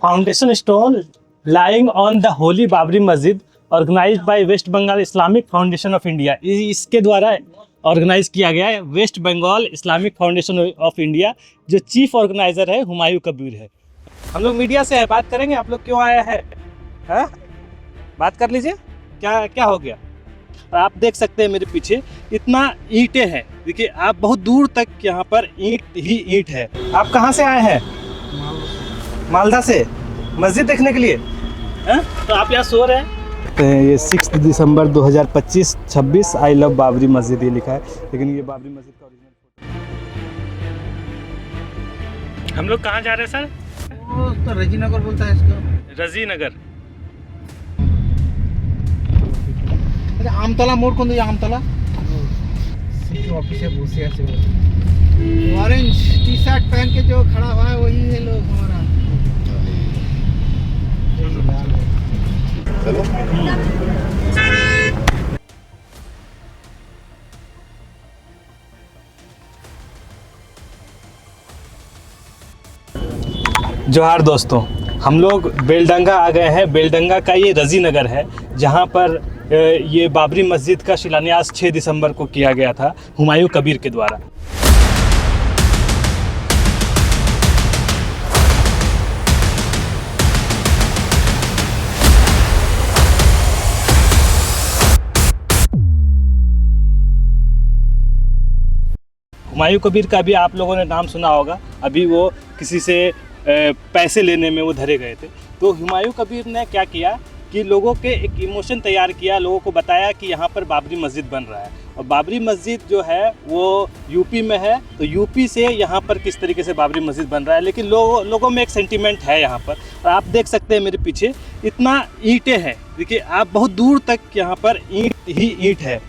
foundation stone lying on the Holy Babri Masjid organized by West Bengal Islamic Foundation of India। इसके द्वारा organise किया गया है West Bengal Islamic foundation of India. जो chief organizer है हुमायूं कबीर है। हम लोग मीडिया से है, बात करेंगे। आप लोग क्यों आया है? बात कर लीजिए। क्या क्या हो गया? आप देख सकते हैं मेरे पीछे इतना ईंटें हैं। देखिए आप बहुत दूर तक यहाँ पर ईंट ही ईंट है। आप कहाँ से आए हैं? मालदा से मस्जिद देखने के लिए। तो आप यहाँ सो रहे हैं। ये 6 दिसंबर 2025 26 आई लव बाबरी मस्जिद ये लिखा है, लेकिन ये बाबरी मस्जिद का ओरिजिनल फोटो। हम लोग कहाँ जा रहे हैं सर? वो तो रजीनगर बोलता है इसको। रजीनगर। अच्छा आमतला मोड़ कौन दिया? आमतला सिटी ऑफिस है भूसिया से। ऑरेंज टी शर्ट पहन के जो खड़ा हुआ है वही है लोग हमारा। चलो जोहार दोस्तों, हम लोग बेलडंगा आ गए हैं। बेलडंगा का ये रजी नगर है, जहाँ पर ये बाबरी मस्जिद का शिलान्यास 6 दिसंबर को किया गया था हुमायूं कबीर के द्वारा। हुमायूं कबीर का भी आप लोगों ने नाम सुना होगा। अभी वो किसी से पैसे लेने में वो धरे गए थे। तो हुमायूं कबीर ने क्या किया कि लोगों के एक इमोशन तैयार किया, लोगों को बताया कि यहाँ पर बाबरी मस्जिद बन रहा है। और बाबरी मस्जिद जो है वो यूपी में है, तो यूपी से यहाँ पर किस तरीके से बाबरी मस्जिद बन रहा है। लेकिन लोगों में एक सेंटीमेंट है यहाँ पर। और आप देख सकते हैं मेरे पीछे इतना ईंटें हैं। देखिए आप बहुत दूर तक यहाँ पर ईंट ही ईंट है,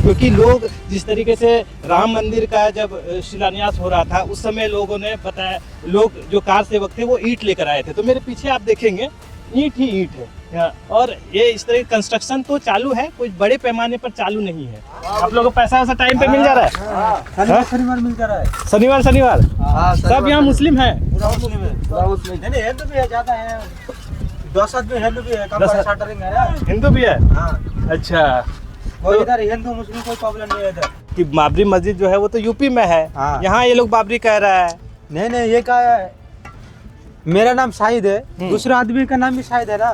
क्योंकि लोग जिस तरीके से राम मंदिर का जब शिलान्यास हो रहा था उस समय लोगों ने बताया, लोग जो कार सेवक थे वो ईंट लेकर आए थे। तो मेरे पीछे आप देखेंगे ईंट ही ईंट है। और ये इस तरह कंस्ट्रक्शन तो चालू है, कोई बड़े पैमाने पर चालू नहीं है। आप लोगों को पैसा वैसा टाइम पे मिल जा रहा है? शनिवार मिल जा रहा है। शनिवार सब यहाँ मुस्लिम है। हिंदू भी है, ज्यादा है 10 आदमी हिंदू भी है, हिंदू भी है। अच्छा, कोई इधर हिंदू मुस्लिम कोई प्रॉब्लम नहीं है इधर। कि बाबरी मस्जिद जो है वो तो यूपी में है। यहाँ ये लोग बाबरी कह रहा है। नहीं ये क्या है, मेरा नाम शाहिद है, दूसरा आदमी का नाम भी शाहिद है ना।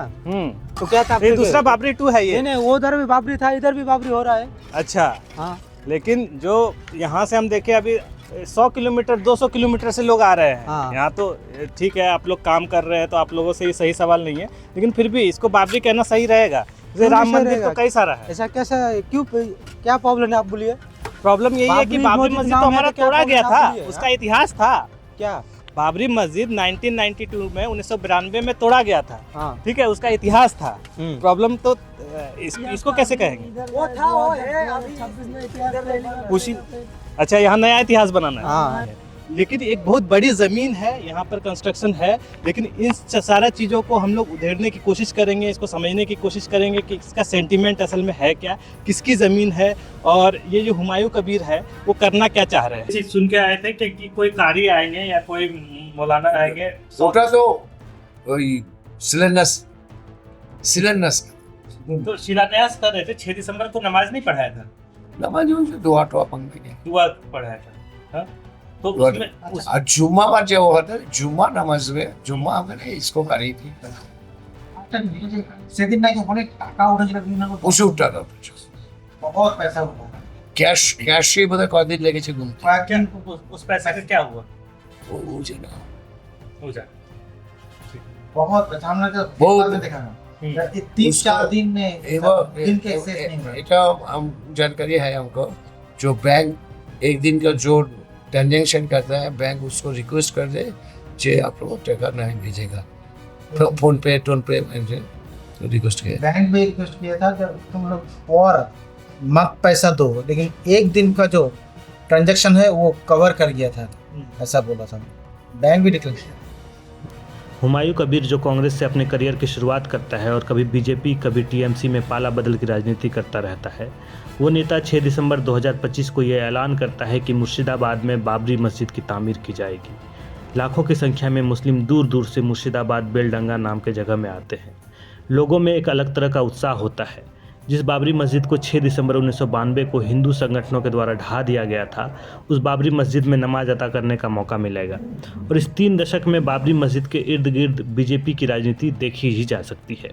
तो क्या था? ये दूसरा बाबरी 2 है ये। नहीं वो उधर भी बाबरी था, इधर भी बाबरी हो रहा है। अच्छा हाँ, लेकिन जो यहाँ से हम देखे अभी 100 किलोमीटर 200 किलोमीटर से लोग आ रहे हैं। यहाँ तो ठीक है, आप लोग काम कर रहे हैं तो आप लोगों से ये सही सवाल नहीं है, लेकिन फिर भी इसको बाबरी कहना सही रहेगा। जैसे राम मंदिर तो कई सारा है। ऐसा कैसा क्यों, क्या प्रॉब्लम है आप बोलिए? प्रॉब्लम यही है कि बाबरी मस्जिद तो हमारा तोड़ा गया था, उसका इतिहास था। क्या बाबरी मस्जिद 1992 में 1992 में तोड़ा गया था। ठीक है, उसका इतिहास था। प्रॉब्लम तो इसको कैसे कहेंगे? वो था वो है, अभी उसी अच्छा यहाँ नया इतिहास बनाना है। लेकिन एक बहुत बड़ी ज़मीन है, यहाँ पर कंस्ट्रक्शन है, लेकिन इन सारा चीज़ों को हम लोग उधेड़ने की कोशिश करेंगे, इसको समझने की कोशिश करेंगे कि इसका सेंटीमेंट असल में है क्या, किसकी ज़मीन है, और ये जो हुमायूं कबीर है वो करना क्या चाह रहे हैं। सुन के आए थे कि कोई कारी आएंगे या कोई मौलाना आएंगे। ওটা তো ওই শিলান্যাস तो शिलान्यास कर रहे थे। 6 दिसंबर को नमाज नहीं पढ़ाया था, নামাজ হচ্ছে দোয়া টোয়া पंक्ति दुआ पढ़ाया था। हाँ? तो उसमें আর জুম্মা বা যে হতো জুম্মা নামাজ में জুম্মা हमने इसको करी थी সেদিন নাকি অনেক টাকা উঠেছিল বিভিন্ন প্রচুর টাকা बहुत पैसा हुआ। ক্যাশে বোধহয় কদিন লেগেছে গুনতে। उस पैसा का क्या हुआ? वो मुझे ना हो जाए बहुत पैसा हमने तो बहुत में देखा ना 3-4 दिन में दिन के एक्सेस नहीं हुआ। এটা जानकारी है हमको। जो बैंक एक दिन का जो ट्रांजेक्शन करता है, बैंक उसको रिक्वेस्ट कर दे कि आप लोग टका नहीं भेजेगा, फोन पे रिक्वेस्ट किया। बैंक में रिक्वेस्ट किया था जब तुम लोग और मत पैसा दो, लेकिन एक दिन का जो ट्रांजैक्शन है वो कवर कर गया था, ऐसा बोला था। बैंक भी डिक्लेयर किया। हुमायूं कबीर जो कांग्रेस से अपने करियर की शुरुआत करता है और कभी बीजेपी कभी टीएमसी में पाला बदल की राजनीति करता रहता है, वो नेता 6 दिसंबर 2025 को यह ऐलान करता है कि मुर्शिदाबाद में बाबरी मस्जिद की तामीर की जाएगी। लाखों की संख्या में मुस्लिम दूर दूर से मुर्शिदाबाद बेलडंगा नाम के जगह में आते हैं। लोगों में एक अलग तरह का उत्साह होता है। जिस बाबरी मस्जिद को 6 दिसंबर 1992 को हिंदू संगठनों के द्वारा ढा दिया गया था, उस बाबरी मस्जिद में नमाज अदा करने का मौका मिलेगा। और इस 3 दशक में बाबरी मस्जिद के इर्द गिर्द बीजेपी की राजनीति देखी ही जा सकती है।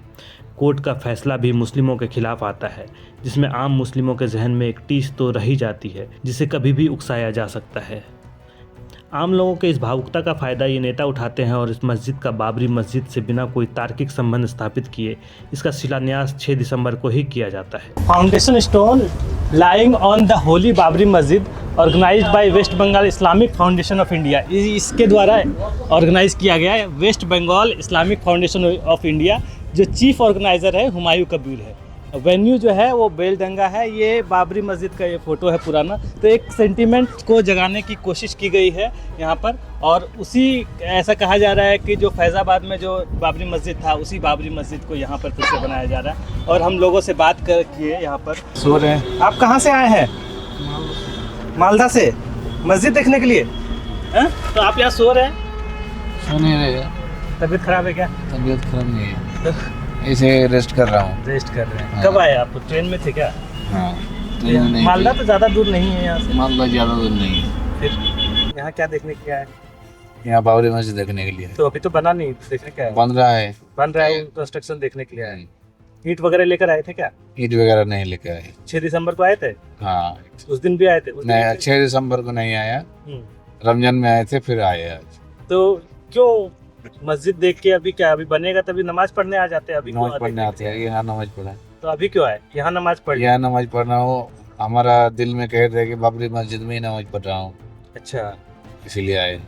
कोर्ट का फैसला भी मुस्लिमों के खिलाफ आता है, जिसमें आम मुस्लिमों के जहन में एक टीस तो रही जाती है जिसे कभी भी उकसाया जा सकता है। आम लोगों के इस भावुकता का फ़ायदा ये नेता उठाते हैं और इस मस्जिद का बाबरी मस्जिद से बिना कोई तार्किक संबंध स्थापित किए इसका शिलान्यास 6 दिसंबर को ही किया जाता है। Foundation stone laying on the holy Babri Masjid organised by West Bengal Islamic foundation of India, इसके द्वारा ऑर्गेनाइज किया गया है। West Bengal Islamic foundation of India, जो चीफ ऑर्गेनाइज़र है हुमायूं कबीर है। वेन्यू जो है वो बेलडंगा है। ये बाबरी मस्जिद का ये फ़ोटो है पुराना, तो एक सेंटीमेंट को जगाने की कोशिश की गई है यहाँ पर। और उसी ऐसा कहा जा रहा है कि जो फैज़ाबाद में जो बाबरी मस्जिद था, उसी बाबरी मस्जिद को यहाँ पर फिर से बनाया जा रहा है। और हम लोगों से बात कर किए यहाँ पर सो रहे हैं। आप कहाँ से आए हैं? मालदा से मस्जिद देखने के लिए हैं? तो आप यहाँ सो रहे हैं? सो नहीं रहे। तबीयत खराब है क्या? तबीयत खराब नहीं है, ऐसे रेस्ट कर रहा हूँ। रेस्ट कर रहे हैं। हाँ। कब आए आप? ट्रेन में थे क्या? हाँ, ट्रेन में नहीं मालदा थी। तो ज़्यादा दूर नहीं है यहाँ से। मालदा ज़्यादा दूर नहीं है। फिर यहाँ क्या देखने के लिए आए? यहाँ बाबरी मस्जिद देखने के लिए तो अभी तो बना नहीं, देखने क्या है? बन रहा है। बन रहा है, कंस्ट्रक्शन देखने के लिए आए। ईंट वगैरह लेकर आए थे क्या? ईंट वगैरह नहीं लेके आए। 6 दिसंबर को आए थे? हाँ, उस दिन भी आए थे? उस दिन नहीं, भी? 6 दिसंबर को नहीं आया, हम्म। रमजान में आए थे, फिर आए आज। तो क्यों मस्जिद देख के अभी क्या, अभी बनेगा तभी नमाज पढ़ने आ जाते हैं? अभी क्यों नमाज पढ़ने देखने आते हैं, यहाँ नमाज पढ़ा। तो अभी क्यों आए? यहाँ नमाज पढ़ यहाँ नमाज पढ़ना हो, हमारा दिल में कह रहे कि बाबरी मस्जिद में ही नमाज पढ़ रहा हूँ, अच्छा, इसीलिए आए।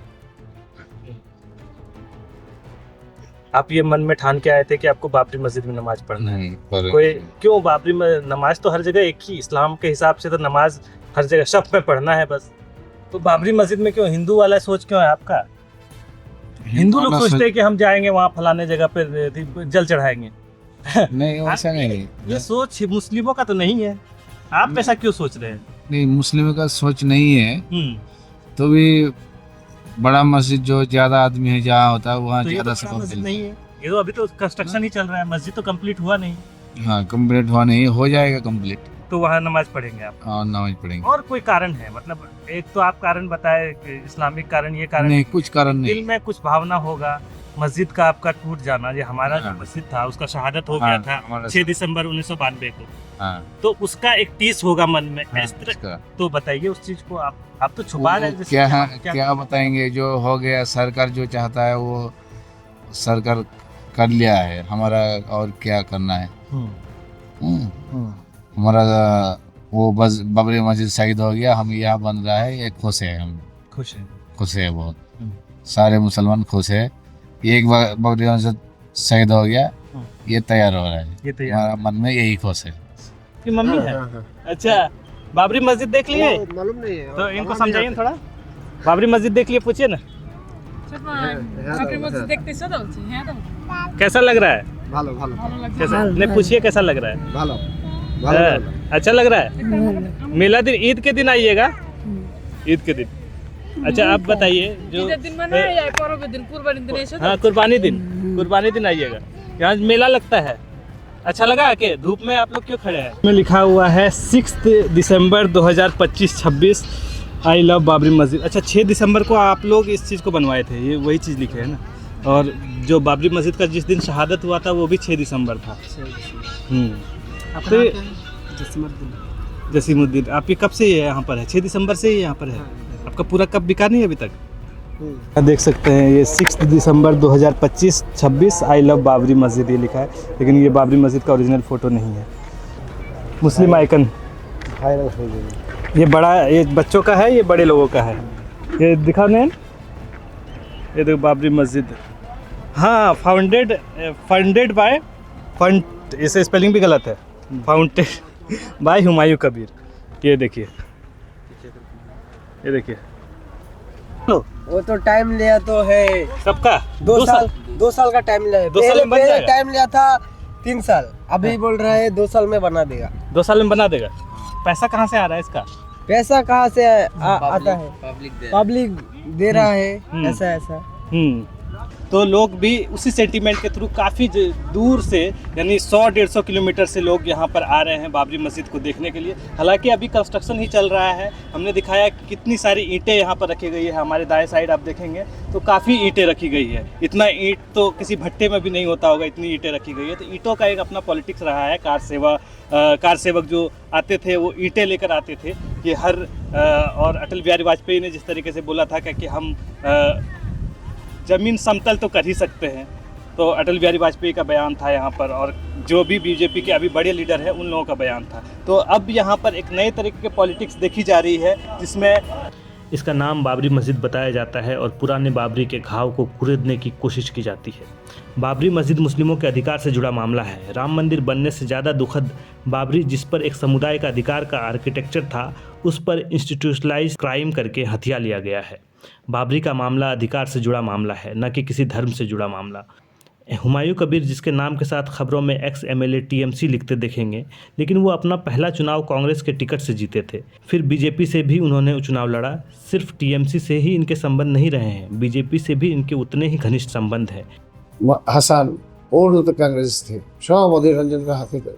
आप ये मन में ठान के आए थे कि आपको बाबरी मस्जिद में नमाज पढ़ना है? नहीं, पर कोई क्यों बाबरी नमाज तो हर जगह एक ही, इस्लाम के हिसाब से तो नमाज हर जगह शफ में पढ़ना है बस। तो बाबरी मस्जिद में क्यों, हिंदू वाला सोच क्यों है आपका? हिंदू लोग सोचते हैं कि हम जाएंगे वहाँ फलाने जगह पे जल चढ़ाएंगे। नहीं, वैसा नहीं। ये सोच मुस्लिमों का तो नहीं है। आप ऐसा क्यों सोच रहे हैं? नहीं, मुस्लिमों का सोच नहीं है, हम्म। तो भी बड़ा मस्जिद जो ज्यादा आदमी है जहाँ होता है वहाँ तो ये ज्यादा तो बड़ा सकून मस्जिद मिलता नहीं है, ये तो अभी तो कंस्ट्रक्शन ही चल रहा है, मस्जिद तो कंप्लीट हुआ नहीं। है। हाँ, कंप्लीट हुआ नहीं, हो जाएगा कंप्लीट। तो वहाँ नमाज पढ़ेंगे आप? हाँ, नमाज पढ़ेंगे। और कोई कारण है? मतलब एक तो आप कारण बताए कि इस्लामिक कारण, ये कारण नहीं, कुछ कारण दिल नहीं। में कुछ भावना होगा। मस्जिद का आपका टूट जाना, ये हमारा जो हाँ। मस्जिद था उसका शहादत हो हाँ, गया था हमारा 6 दिसंबर 1992 को, हाँ, तो उसका एक टीस होगा मन में हाँ, इस तरह। इसका। तो बताइए उस चीज को। आप तो छुपा रहे हैं जैसे क्या कि क्या बताएंगे, जो हो गया सरकार जो चाहता है वो सरकार कर लिया है, हमारा और क्या करना है। हमारा वो बस बाबरी मस्जिद शहीद हो गया, हम यहाँ बन रहा है, ये खुश है, हम खुश है बहुत। सारे मुसलमान खुश है, एक बाबरी मस्जिद शहीद हो गया, ये तैयार हो रहा है, ये तो हमारा मन में यही खुश है। कि मम्मी है। अच्छा, बाबरी मस्जिद देख लिए? मालूम नहीं है। तो इनको समझाइए ना थोड़ा। बाबरी मस्जिद देख लिए, पूछिए ना कैसा लग रहा है? ভালো ভালো कैसा नहीं, पूछिए कैसा लग रहा है? ভালো हाँ, अच्छा लग रहा है। मेला दिन ईद के दिन आइएगा, ईद के दिन। अच्छा, आप बताइए जो हाँ, कुर्बानी दिन आइएगा, यहाँ मेला लगता है। अच्छा लगा कि धूप में आप लोग क्यों खड़े हैं? में लिखा हुआ है 6 दिसंबर 2025-26 आई लव बाबरी मस्जिद। अच्छा, 6 दिसंबर को आप लोग इस चीज़ को बनवाए थे, ये वही चीज़ लिखे है ना? और जो बाबरी मस्जिद का जिस दिन शहादत हुआ था वो भी 6 दिसंबर था। तो जसीमुद्दीन, आप ये कब से यहाँ पर है? 6 दिसंबर से ही यहाँ पर है। आपका पूरा कब बिका नहीं है अभी तक? देख सकते हैं ये 6 दिसंबर 2025-26 आई लव बाबरी मस्जिद ये लिखा है, लेकिन ये बाबरी मस्जिद का ओरिजिनल फ़ोटो नहीं है। मुस्लिम आइकन ভাইরাল হয়ে যাবে। ये बड़ा, ये बच्चों का है, ये बड़े लोगों का है। ये दिखा नहीं, ये देखो बाबरी मस्जिद। हाँ, फंडेड बाय इसे स्पेलिंग भी गलत है, फाउंडेड बाय हुमायूं कबीर। ये देखिए, ये देखिए, वो तो टाइम लिया तो है सबका 2 साल का टाइम लिया है। 2 साल में बन जाएगा? टाइम लिया था 3 साल, अभी बोल रहा है 2 साल में बना देगा। 2 साल में बना देगा। पैसा कहाँ से आ रहा है इसका? पैसा कहाँ से आता है? पब्लिक दे रहा है, ऐसा। तो लोग भी उसी सेंटीमेंट के थ्रू काफ़ी दूर से, यानी 100-150 किलोमीटर से लोग यहाँ पर आ रहे हैं बाबरी मस्जिद को देखने के लिए। हालांकि अभी कंस्ट्रक्शन ही चल रहा है। हमने दिखाया कि कितनी सारी ईंटें यहाँ पर रखी गई है। हमारे दाएं साइड आप देखेंगे तो काफ़ी ईंटें रखी गई है। इतना ईंट तो किसी भट्टे में भी नहीं होता होगा, इतनी ईंटें रखी गई है। तो ईंटों का एक अपना पॉलिटिक्स रहा है। कार सेवक जो आते थे वो ईंटें लेकर आते थे कि और अटल बिहारी वाजपेयी ने जिस तरीके से बोला था कि हम ज़मीन समतल तो कर ही सकते हैं, तो अटल बिहारी वाजपेयी का बयान था यहाँ पर, और जो भी बीजेपी के अभी बड़े लीडर हैं उन लोगों का बयान था। तो अब यहाँ पर एक नए तरीके की पॉलिटिक्स देखी जा रही है, जिसमें इसका नाम बाबरी मस्जिद बताया जाता है और पुराने बाबरी के घाव को कुरेदने की कोशिश की जाती है। बाबरी मस्जिद मुस्लिमों के अधिकार से जुड़ा मामला है। राम मंदिर बनने से ज़्यादा दुखद बाबरी, जिस पर एक समुदाय का अधिकार का आर्किटेक्चर था, उस पर इंस्टीट्यूशनलाइज क्राइम करके हथिया लिया गया है। बाबरी का मामला अधिकार से जुड़ा मामला है, न कि किसी धर्म से जुड़ा मामला। हुमायूं कबीर, जिसके नाम के साथ खबरों में एक्स MLA TMC लिखते देखेंगे, लेकिन वो अपना पहला चुनाव कांग्रेस के टिकट से जीते थे। फिर बीजेपी से भी उन्होंने चुनाव लड़ा। सिर्फ TMC से ही इनके संबंध नहीं रहे हैं, बीजेपी से भी इनके उतने ही घनिष्ठ संबंध हैं। हसन और तो कांग्रेस थे, सब अधीर रंजन का हाथी थे,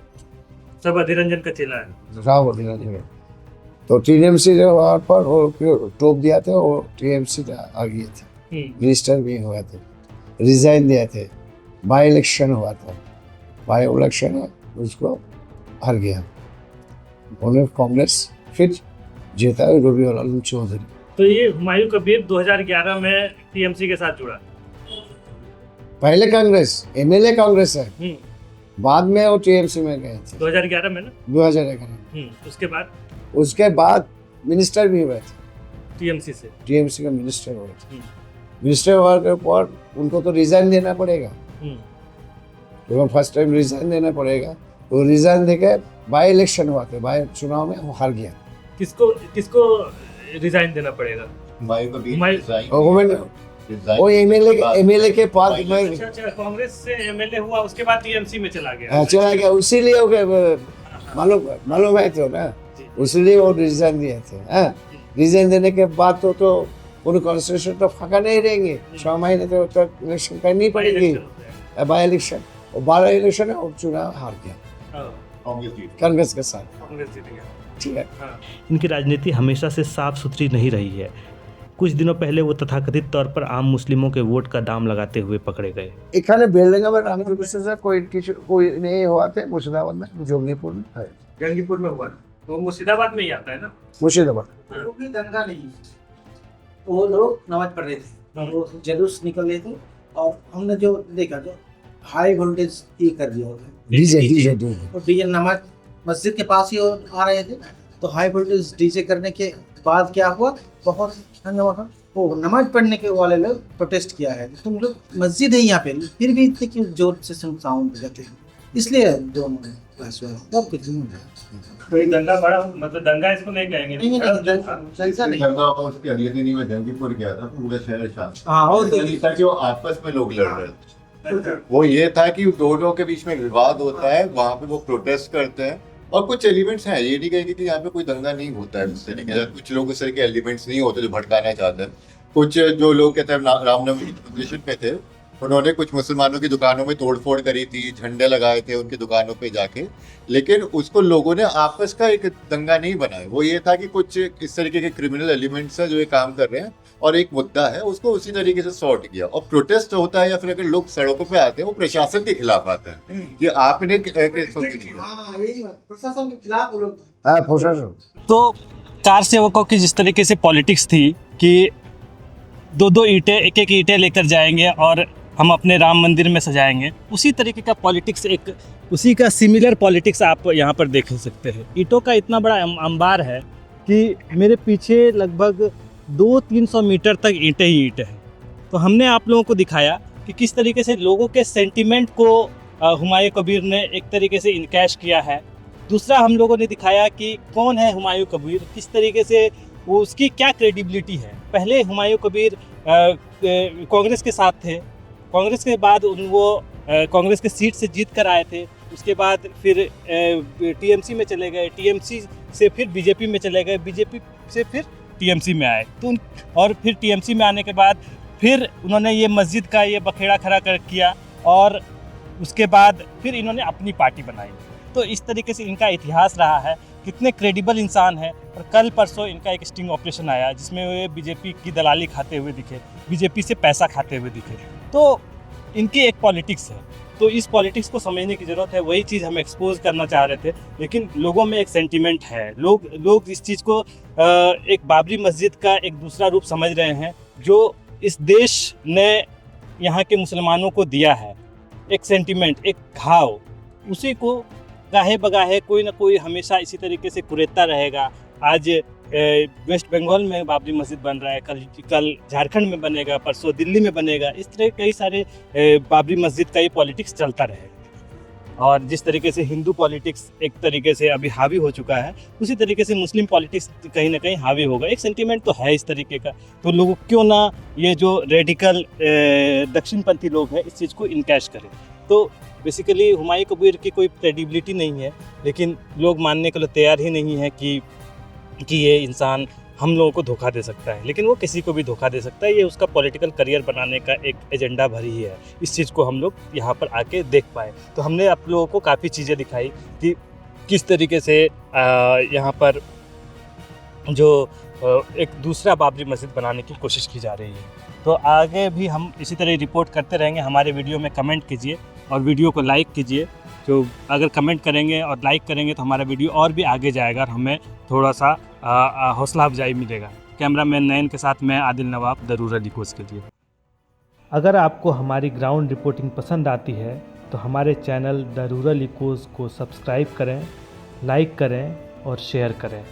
सब अधीर रंजन का चेला है। सब अधीर रंजन। तो TMC जो वहाँ पर टोप दिया था, वो TMC आ गए थे, मिनिस्टर भी हुआ थे, रिजाइन दिया थे, बाई इलेक्शन हुआ था, बाई इलेक्शन उसको हार गया, उन्होंने कांग्रेस फिर जीता रबीउल आलम चौधरी। तो ये हुमायूं कबीर 2011 में TMC के साथ जुड़ा। पहले कांग्रेस MLA कांग्रेस है, बाद में वो TMC में गए थे 2011 में ना। 2011 उसके बाद मिनिस्टर भी हुए थे TMC का मिनिस्टर हुए थे। मिनिस्टर होने के बाद उनको तो रिजाइन देना पड़ेगा, तो फर्स्ट टाइम रिजाइन देना पड़ेगा। तो रिजाइन देके बाई इलेक्शन हुआ था, बाई चुनाव में वो हार गया। किसको रिजाइन देना पड़ेगा? वो MLA के पास कांग्रेस से MLA हुआ, उसके बाद TMC में चला गया। उसीलिए मालूम है तो ना, इसलिए वो रिजाइन दिए थे। रिजाइन देने के बाद तो उन कॉन्स्टिट्यूशन तो फाका नहीं रहेंगे, 6 महीने तो इलेक्शन करनी पड़ेगी, बाई इलेक्शन। और 12 इलेक्शन है और चुनाव हार गया कांग्रेस के साथ। ठीक है। इनकी राजनीति हमेशा से साफ सुथरी नहीं रही है। कुछ दिनों पहले वो तथाकथित तौर पर आम मुस्लिमों के वोट का दाम लगाते हुए पकड़े गए। इखाने बेलडंगा में कोई नहीं हुआ थे, मुर्शिदाबाद में, जोगनीपुर में है। जंगीपुर में हुआ, वो मुर्शिदाबाद में ही आता है ना। मुर्शिदाबाद वो भी दंगा नहीं, वो लोग नमाज पढ़ रहे थे, वो जुलूस निकल रहे थे, और हमने जो देखा जो हाई वोल्टेज ही कर दिया डीजे और डीजे नमाज मस्जिद के पास ही आ रहे थे, तो हाई वोल्टेज डीजे करने के बाद क्या हुआ, बहुत हंगामा था। वो नमाज पढ़ने के वाले लोग प्रोटेस्ट किया है, तुम लोग मस्जिद है यहाँ पे, फिर भी इतने क्यों जोर से साउंड बजाते हैं, इसलिए दोनों सब कुछ कोई दंगा बड़ा, मतलब दंगा इसको नहीं कहेंगे। दंगा उसके अगले दिन ही मैं जंगीपुर गया था, पूरा शहर शांत। हाँ, और था कि वो आपस में लोग लड़ रहे थे। वो ये था कि दो लोगों के बीच में विवाद होता है, वहाँ पे वो प्रोटेस्ट करते हैं, और कुछ एलिमेंट्स हैं, ये नहीं कहेंगे कि यहाँ पे कोई दंगा नहीं होता है। उससे नहीं, कुछ लोग उस तरह के एलिमेंट्स नहीं होते जो भड़काना चाहते हैं। कुछ जो लोग कहते हैं रामनवमी की पोजीशन पे थे, उन्होंने कुछ मुसलमानों की दुकानों में तोड़फोड़ करी थी, झंडे लगाए थे उनकी दुकानों पे जाके, लेकिन उसको लोगों ने आपस का एक दंगा नहीं बनाया। वो ये था कि कुछ इस तरीके के क्रिमिनल एलिमेंट्स हैं जो ये काम कर रहे हैं, और एक मुद्दा है, उसको उसी तरीके से सॉर्ट किया। और प्रोटेस्ट होता है या फिर अगर लोग सड़कों पे आते हैं, वो प्रशासन के खिलाफ आते हैं। ये आपने प्रशासन के खिलाफ वो लोग। प्रशासन तो कार सेवकों की जिस तरीके से पॉलिटिक्स थी कि 2-2 ईंटें, एक ईंटें लेकर जाएंगे और हम अपने राम मंदिर में सजाएंगे, उसी तरीके का पॉलिटिक्स, एक उसी का सिमिलर पॉलिटिक्स आप यहाँ पर देख सकते हैं। ईंटों का इतना बड़ा अंबार है कि मेरे पीछे लगभग 200-300 मीटर तक ईंटें ही ईंटें हैं। तो हमने आप लोगों को दिखाया कि किस तरीके से लोगों के सेंटिमेंट को हुमायूं कबीर ने एक तरीके से इनकैश किया है। दूसरा, हम लोगों ने दिखाया कि कौन है हुमायूं कबीर, किस तरीके से वो, उसकी क्या क्रेडिबिलिटी है। पहले हुमायूं कबीर कांग्रेस के साथ थे, कांग्रेस के बाद वो कांग्रेस के सीट से जीत कर आए थे, उसके बाद फिर टीएमसी में चले गए, टीएमसी से फिर बीजेपी में चले गए, बीजेपी से फिर टीएमसी में आए, तो और फिर टीएमसी में आने के बाद फिर उन्होंने ये मस्जिद का ये बखेड़ा खड़ा कर किया और उसके बाद फिर इन्होंने अपनी पार्टी बनाई। तो इस तरीके से इनका इतिहास रहा है, कितने क्रेडिबल इंसान है। और कल परसों इनका एक स्टिंग ऑपरेशन आया जिसमें वे बीजेपी की दलाली खाते हुए दिखे, बीजेपी से पैसा खाते हुए दिखे। तो इनकी एक पॉलिटिक्स है, तो इस पॉलिटिक्स को समझने की ज़रूरत है, वही चीज़ हम एक्सपोज करना चाह रहे थे। लेकिन लोगों में एक सेंटिमेंट है, लोग इस चीज़ को एक बाबरी मस्जिद का एक दूसरा रूप समझ रहे हैं जो इस देश ने यहाँ के मुसलमानों को दिया है, एक सेंटिमेंट, एक घाव, उसी को गाहे बगाहे कोई ना कोई हमेशा इसी तरीके से कुरेदता रहेगा। आज वेस्ट बंगाल में बाबरी मस्जिद बन रहा है, कल झारखंड में बनेगा, परसों दिल्ली में बनेगा। इस तरह कई सारे बाबरी मस्जिद का ये पॉलिटिक्स चलता रहेगा। और जिस तरीके से हिंदू पॉलिटिक्स एक तरीके से अभी हावी हो चुका है, उसी तरीके से मुस्लिम पॉलिटिक्स कहीं ना कहीं हावी होगा। एक सेंटीमेंट तो है इस तरीके का, तो लोग क्यों ना ये जो रेडिकल दक्षिणपंथी लोग हैं इस चीज़ को इनकैश करें। तो बेसिकली हुमायूं कबीर की कोई क्रेडिबिलिटी नहीं है, लेकिन लोग मानने के लिए तैयार ही नहीं है कि ये इंसान हम लोगों को धोखा दे सकता है। लेकिन वो किसी को भी धोखा दे सकता है, ये उसका पॉलिटिकल करियर बनाने का एक एजेंडा भरी ही है। इस चीज़ को हम लोग यहाँ पर आके देख पाए, तो हमने आप लोगों को काफ़ी चीज़ें दिखाई कि किस तरीके से यहाँ पर जो एक दूसरा बाबरी मस्जिद बनाने की कोशिश की जा रही है। तो आगे भी हम इसी तरह रिपोर्ट करते रहेंगे। हमारे वीडियो में कमेंट कीजिए और वीडियो को लाइक कीजिए। तो अगर कमेंट करेंगे और लाइक करेंगे तो हमारा वीडियो और भी आगे जाएगा और हमें थोड़ा सा हौसला अफजाई मिलेगा। कैमरामैन नयन के साथ मैं आदिल नवाब, द रूरल इकोज़ के लिए। अगर आपको हमारी ग्राउंड रिपोर्टिंग पसंद आती है तो हमारे चैनल द रूरल इकोज़ को सब्सक्राइब करें, लाइक करें और शेयर करें।